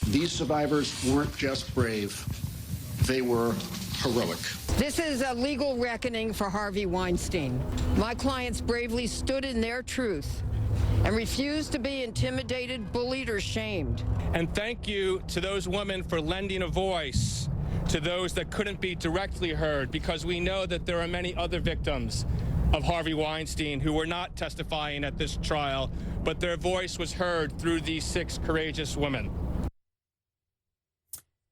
These survivors weren't just brave, they were heroic. This is a legal reckoning for Harvey Weinstein. My clients bravely stood in their truth and refused to be intimidated, bullied, or shamed. And thank you to those women for lending a voice to those that couldn't be directly heard, because we know that there are many other victims of Harvey Weinstein who were not testifying at this trial, but their voice was heard through these 6 courageous women.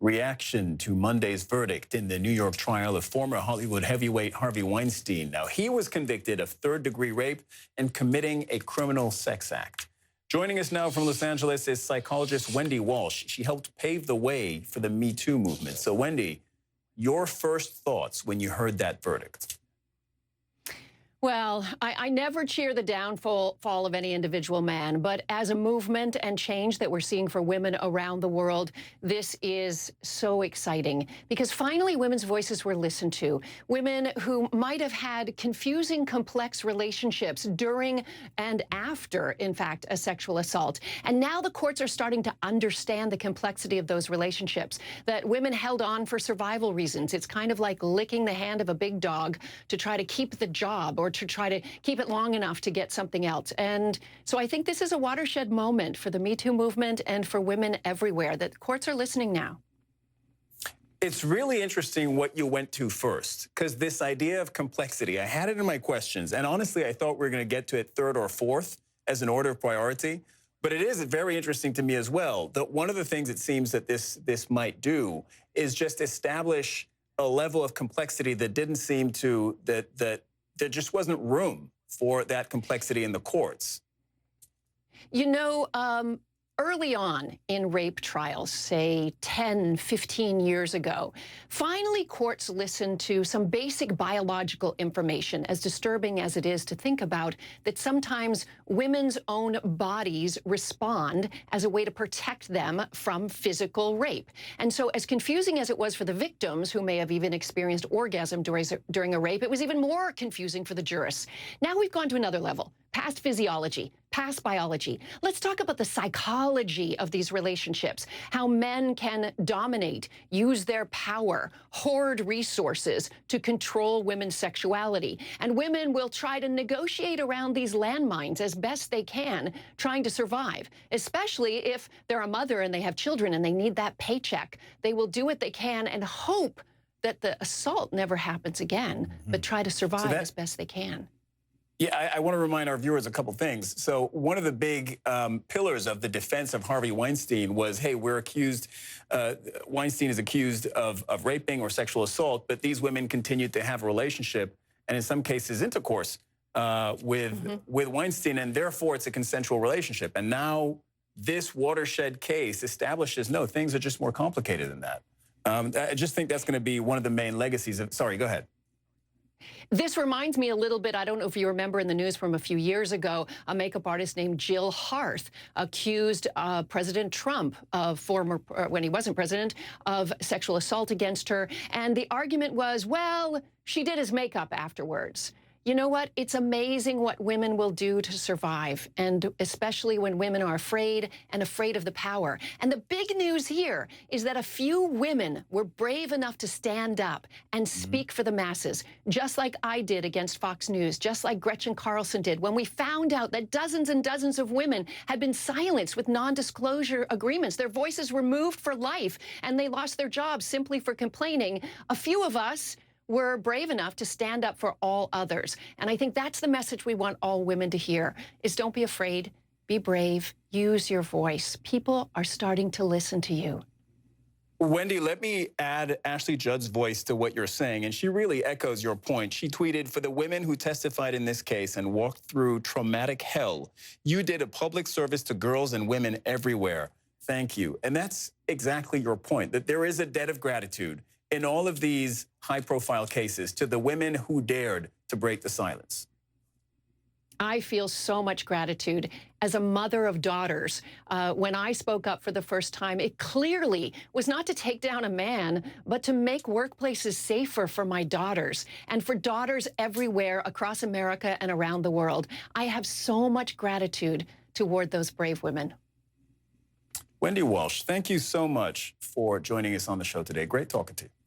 Reaction to Monday's verdict in the New York trial of former Hollywood heavyweight Harvey Weinstein. Now, he was convicted of third-degree rape and committing a criminal sex act. Joining us now from Los Angeles is psychologist Wendy Walsh. She helped pave the way for the Me Too movement. So, Wendy, your first thoughts when you heard that verdict? Well, I never cheer the downfall of any individual man, but as a movement and change that we're seeing for women around the world, this is so exciting because finally women's voices were listened to. Women who might have had confusing, complex relationships during and after, in fact, a sexual assault. And now the courts are starting to understand the complexity of those relationships, that women held on for survival reasons. It's kind of like licking the hand of a big dog to try to keep the job or to try to keep it long enough to get something else. And so I think this is a watershed moment for the Me Too movement and for women everywhere, that courts are listening now. It's really interesting what you went to first, because this idea of complexity, I had it in my questions, and honestly, I thought we were going to get to it third or fourth as an order of priority. But it is very interesting to me as well that one of the things it seems that this might do is just establish a level of complexity that didn't seem to, there just wasn't room for that complexity in the courts. You know, early on in rape trials, say 10, 15 years ago, finally courts listened to some basic biological information, as disturbing as it is to think about, that sometimes women's own bodies respond as a way to protect them from physical rape. And so as confusing as it was for the victims, who may have even experienced orgasm during a rape, it was even more confusing for the jurists. Now we've gone to another level, past physiology, past biology. Let's talk about the psychology of these relationships, how men can dominate, use their power, hoard resources to control women's sexuality. And women will try to negotiate around these landmines as best they can, trying to survive, especially if they're a mother and they have children and they need that paycheck. They will do what they can and hope that the assault never happens again, but try to survive as best they can. Yeah, I want to remind our viewers a couple things. So one of the big pillars of the defense of Harvey Weinstein was, hey, we're accused, Weinstein is accused of raping or sexual assault, but these women continued to have a relationship and in some cases intercourse with Weinstein, and therefore it's a consensual relationship. And now this watershed case establishes, no, things are just more complicated than that. I just think that's going to be one of the main legacies of, sorry, go ahead. This reminds me a little bit, I don't know if you remember in the news from a few years ago, a makeup artist named Jill Harth accused President Trump of when he wasn't president, of sexual assault against her. And the argument was, well, she did his makeup afterwards. You know what? It's amazing what women will do to survive, and especially when women are afraid and afraid of the power. And the big news here is that a few women were brave enough to stand up and speak for the masses, just like I did against Fox News, just like Gretchen Carlson did, when we found out that dozens and dozens of women had been silenced with non-disclosure agreements. Their voices were moved for life, and they lost their jobs simply for complaining. A few of us were brave enough to stand up for all others. And I think that's the message we want all women to hear, is don't be afraid, be brave, use your voice. People are starting to listen to you. Wendy, let me add Ashley Judd's voice to what you're saying, and she really echoes your point. She tweeted, for the women who testified in this case and walked through traumatic hell, you did a public service to girls and women everywhere. Thank you. And that's exactly your point, that there is a debt of gratitude in all of these high-profile cases to the women who dared to break the silence. I feel so much gratitude. As a mother of daughters, when I spoke up for the first time, it clearly was not to take down a man, but to make workplaces safer for my daughters and for daughters everywhere across America and around the world. I have so much gratitude toward those brave women. Wendy Walsh, thank you so much for joining us on the show today. Great talking to you.